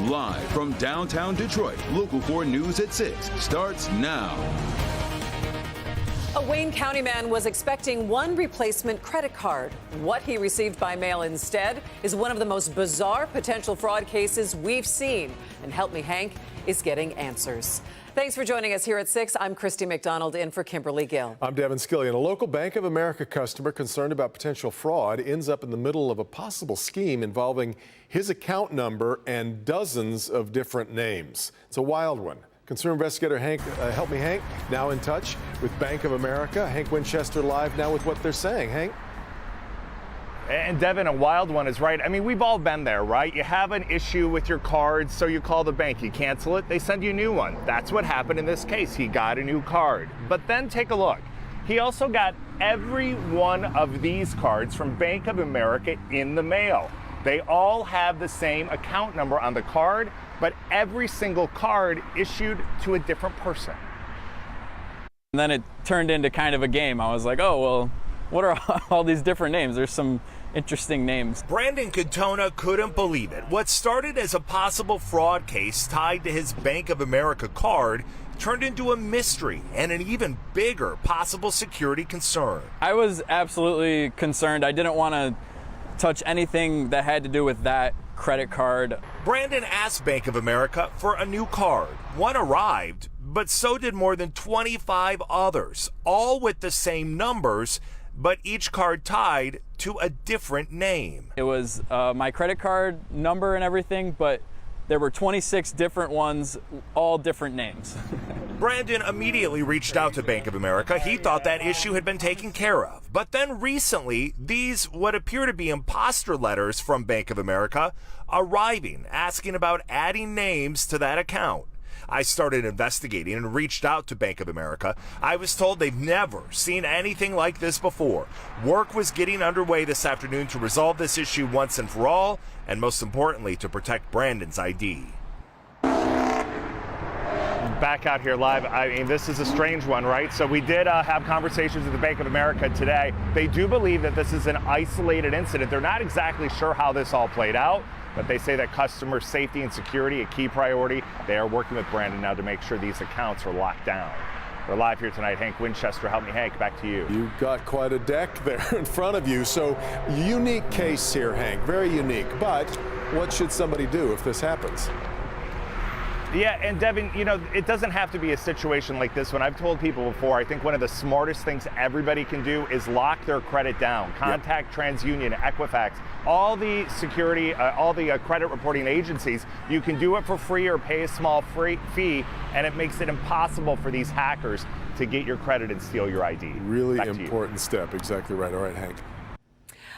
Live from downtown Detroit, Local 4 News at 6 starts now. A Wayne County man was expecting one replacement credit card. What he received by mail instead is one of the most bizarre potential fraud cases we've seen. And Help Me Hank is getting answers. Thanks for joining us here at 6. I'm Christy McDonald in for Kimberly Gill. I'm Devin Skillian. A local Bank of America customer concerned about potential fraud ends up in the middle of a possible scheme involving his account number and dozens of different names. It's a wild one. Consumer investigator Help Me Hank, now in touch with Bank of America. Hank Winchester live now with what they're saying. Hank? And Devin, a wild one is right. I mean, we've all been there, right? You have an issue with your cards, so you call the bank, you cancel it, they send you a new one. That's what happened in this case. He got a new card. But then take a look. He also got every one of these cards from Bank of America in the mail. They all have the same account number on the card, but every single card issued to a different person. And then it turned into kind of a game. I was like, oh, well, what are all these different names? There's some interesting names. Brandon Katona couldn't believe it. What started as a possible fraud case tied to his Bank of America card turned into a mystery and an even bigger possible security concern. I was absolutely concerned. I didn't want to touch anything that had to do with that credit card. Brandon asked Bank of America for a new card. One arrived, but so did more than 25 others, all with the same numbers, but each card tied to a different name. It was my credit card number and everything, but there were 26 different ones, all different names. Brandon immediately reached out to Bank of America. He thought that issue had been taken care of. But then recently, these what appear to be imposter letters from Bank of America arriving, asking about adding names to that account. I started investigating and reached out to Bank of America. I was told they've never seen anything like this before. Work was getting underway this afternoon to resolve this issue once and for all, and most importantly, to protect Brandon's ID. Back out here live. I mean, this is a strange one, right? So we did have conversations with the Bank of America today. They do believe that this is an isolated incident. They're not exactly sure how this all played out, but they say that customer safety and security, a key priority. They are working with Brandon now to make sure these accounts are locked down. We're live here tonight. Hank Winchester, Help Me Hank, back to you. You've got quite a deck there in front of you. So unique case here, Hank, very unique. But what should somebody do if this happens? Yeah, and Devin, you know, it doesn't have to be a situation like this one. I've told people before, I think one of the smartest things everybody can do is lock their credit down. Contact TransUnion, Equifax, all the security, all the credit reporting agencies. You can do it for free or pay a small fee, and it makes it impossible for these hackers to get your credit and steal your ID. Really important step. Exactly right. All right, Hank.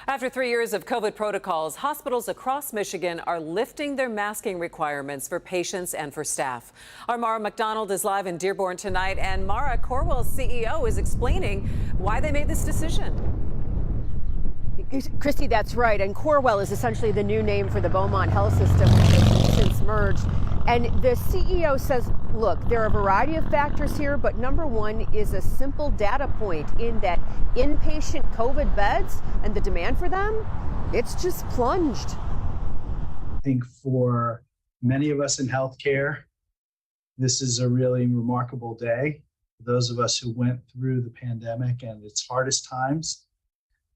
After 3 years of COVID protocols, hospitals across Michigan are lifting their masking requirements for patients and for staff. Our Mara McDonald is live in Dearborn tonight, and Mara, Corewell's CEO, is explaining why they made this decision. Christy, that's right. And Corewell is essentially the new name for the Beaumont Health System, which has since merged. And the CEO says, look, there are a variety of factors here, but number one is a simple data point in that inpatient COVID beds and the demand for them, it's just plunged. I think for many of us in healthcare, this is a really remarkable day. For those of us who went through the pandemic and its hardest times,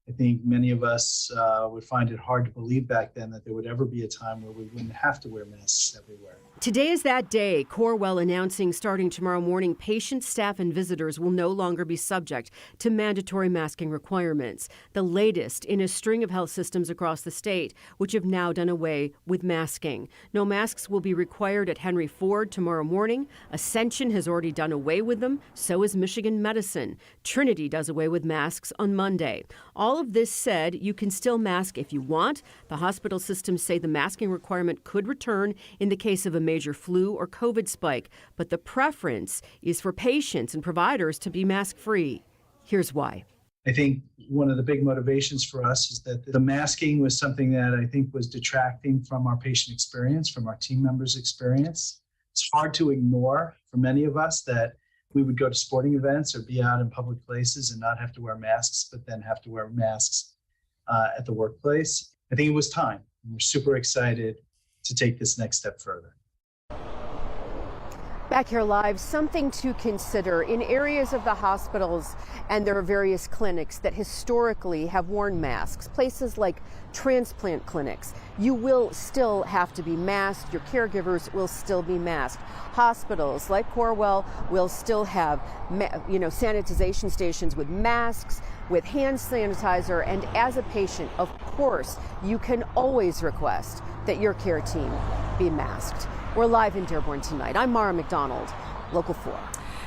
I think many of us would find it hard to believe back then that there would ever be a time where we wouldn't have to wear masks everywhere. Today is that day. Corewell announcing starting tomorrow morning, patients, staff, and visitors will no longer be subject to mandatory masking requirements. The latest in a string of health systems across the state, which have now done away with masking. No masks will be required at Henry Ford tomorrow morning. Ascension has already done away with them. So is Michigan Medicine. Trinity does away with masks on Monday. All of this said, you can still mask if you want. The hospital systems say the masking requirement could return in the case of a major flu or COVID spike, but the preference is for patients and providers to be mask-free. Here's why. I think one of the big motivations for us is that the masking was something that I think was detracting from our patient experience, from our team members' experience. It's hard to ignore for many of us that we would go to sporting events or be out in public places and not have to wear masks, but then have to wear masks at the workplace. I think it was time. We're super excited to take this next step further. Back here live, something to consider in areas of the hospitals and there are various clinics that historically have worn masks. Places like transplant clinics, you will still have to be masked. Your caregivers will still be masked. Hospitals like Corewell will still have, sanitization stations with masks, with hand sanitizer. And as a patient, of course, you can always request that your care team be masked. We're live in Dearborn tonight. I'm Mara McDonald, Local 4.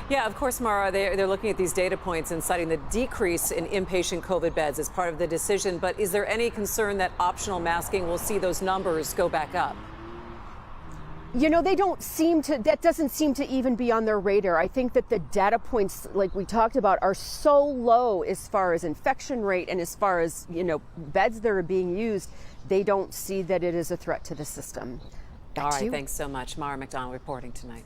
Yeah, of course, Mara, they're looking at these data points and citing the decrease in inpatient COVID beds as part of the decision. But is there any concern that optional masking will see those numbers go back up? They don't seem to, that doesn't seem to even be on their radar. I think that the data points, like we talked about, are so low as far as infection rate and as far as, beds that are being used, they don't see that it is a threat to the system. All right, thanks so much. Mara McDonald reporting tonight.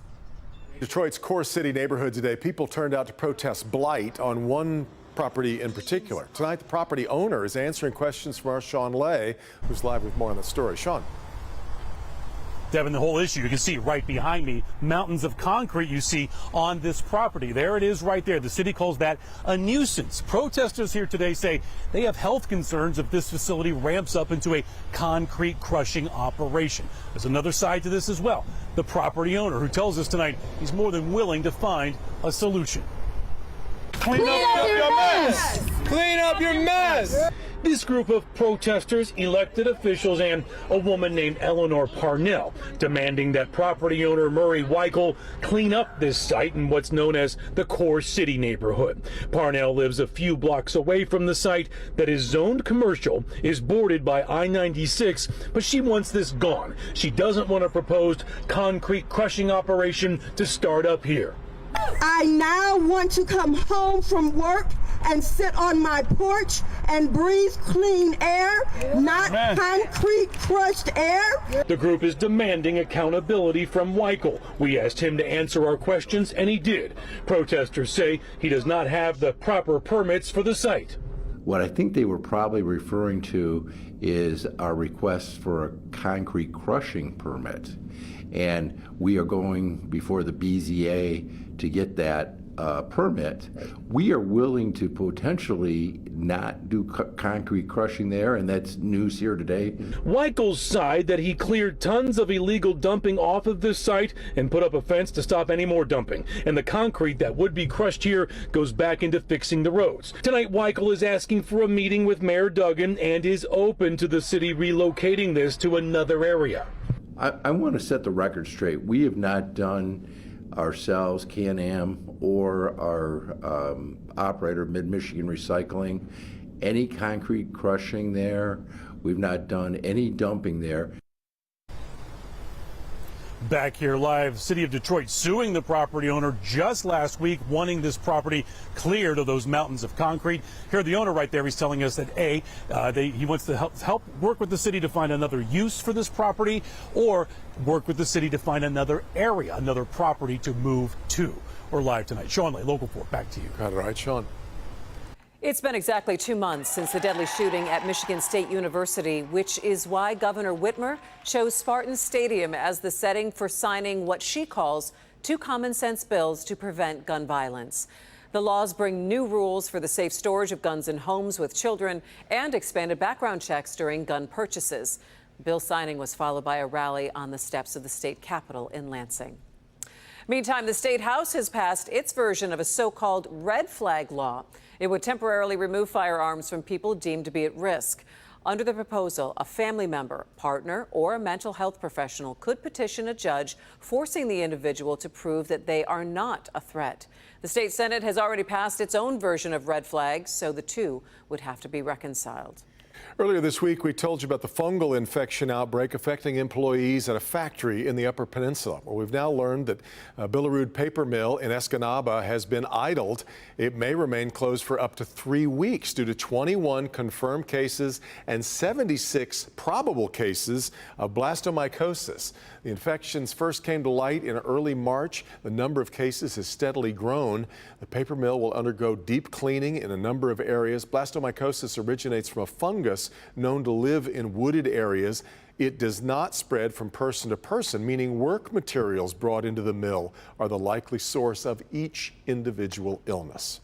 Detroit's core city neighborhood today, people turned out to protest blight on one property in particular. Tonight, the property owner is answering questions from our Sean Lay, who's live with more on the story. Sean. Devin, the whole issue, you can see right behind me, mountains of concrete you see on this property. There it is right there. The city calls that a nuisance. Protesters here today say they have health concerns if this facility ramps up into a concrete crushing operation. There's another side to this as well. The property owner who tells us tonight he's more than willing to find a solution. Clean up your mess! Clean up your mess! This group of protesters, elected officials, and a woman named Eleanor Parnell demanding that property owner Murray Weichel clean up this site in what's known as the core city neighborhood. Parnell lives a few blocks away from the site that is zoned commercial, is bordered by I-96, but she wants this gone. She doesn't want a proposed concrete crushing operation to start up here. I now want to come home from work and sit on my porch and breathe clean air, not concrete crushed air. The group is demanding accountability from Weichel. We asked him to answer our questions, and he did. Protesters say he does not have the proper permits for the site. What I think they were probably referring to is our request for a concrete crushing permit. And we are going before the BZA to get that permit. We are willing to potentially not do concrete crushing there, and that's news here today. Weichel's side that he cleared tons of illegal dumping off of this site and put up a fence to stop any more dumping. And the concrete that would be crushed here goes back into fixing the roads. Tonight, Weichel is asking for a meeting with Mayor Duggan and is open to the city relocating this to another area. I want to set the record straight. We have not done ourselves, Can-Am, or our operator, Mid-Michigan Recycling, any concrete crushing there. We've not done any dumping there. Back here live, City of Detroit suing the property owner just last week, wanting this property cleared of those mountains of concrete. Here, the owner right there, he's telling us that he wants to help work with the city to find another use for this property, or work with the city to find another area, another property to move to. We're live tonight. Sean Lay, Local 4, back to you. Got it right, Sean. It's been exactly 2 months since the deadly shooting at Michigan State University, which is why Governor Whitmer chose Spartan Stadium as the setting for signing what she calls 2 common sense bills to prevent gun violence. The laws bring new rules for the safe storage of guns in homes with children and expanded background checks during gun purchases. Bill signing was followed by a rally on the steps of the state capitol in Lansing. Meantime, the State House has passed its version of a so-called red flag law. It would temporarily remove firearms from people deemed to be at risk. Under the proposal, a family member, partner, or a mental health professional could petition a judge, forcing the individual to prove that they are not a threat. The state Senate has already passed its own version of red flags, so the two would have to be reconciled. Earlier this week, we told you about the fungal infection outbreak affecting employees at a factory in the Upper Peninsula. Well, we've now learned that Billerud Paper Mill in Escanaba has been idled. It may remain closed for up to 3 weeks due to 21 confirmed cases and 76 probable cases of blastomycosis. The infections first came to light in early March. The number of cases has steadily grown. The paper mill will undergo deep cleaning in a number of areas. Blastomycosis originates from a fungus known to live in wooded areas. It does not spread from person to person, meaning work materials brought into the mill are the likely source of each individual illness.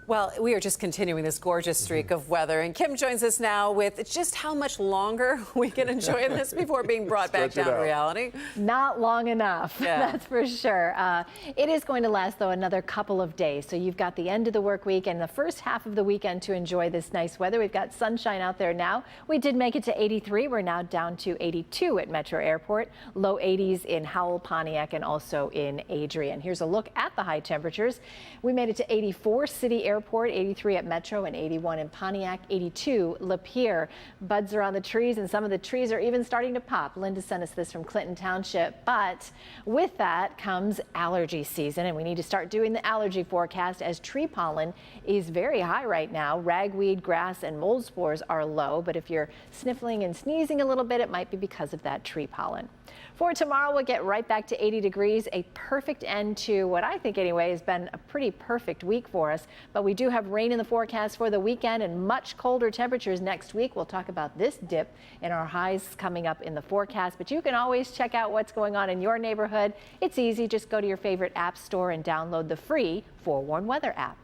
Well, we are just continuing this gorgeous streak of weather, and Kim joins us now with just how much longer we can enjoy this before being brought back down to reality. Not long enough, that's for sure. It is going to last, though, another couple of days. So you've got the end of the work week and the first half of the weekend to enjoy this nice weather. We've got sunshine out there now. We did make it to 83. We're now down to 82 at Metro Airport, low 80s in Howell, Pontiac, and also in Adrian. Here's a look at the high temperatures. We made it to 84 City Airport, 83 at Metro, and 81 in Pontiac, 82 Lapeer. Buds are on the trees, and some of the trees are even starting to pop. Linda sent us this from Clinton Township, but with that comes allergy season, and we need to start doing the allergy forecast as tree pollen is very high right now. Ragweed, grass, and mold spores are low, but if you're sniffling and sneezing a little bit, it might be because of that tree pollen. For tomorrow, we'll get right back to 80 degrees, a perfect end to what I think anyway has been a pretty perfect week for us. But we do have rain in the forecast for the weekend and much colder temperatures next week. We'll talk about this dip in our highs coming up in the forecast. But you can always check out what's going on in your neighborhood. It's easy. Just go to your favorite app store and download the free Forewarn Weather app.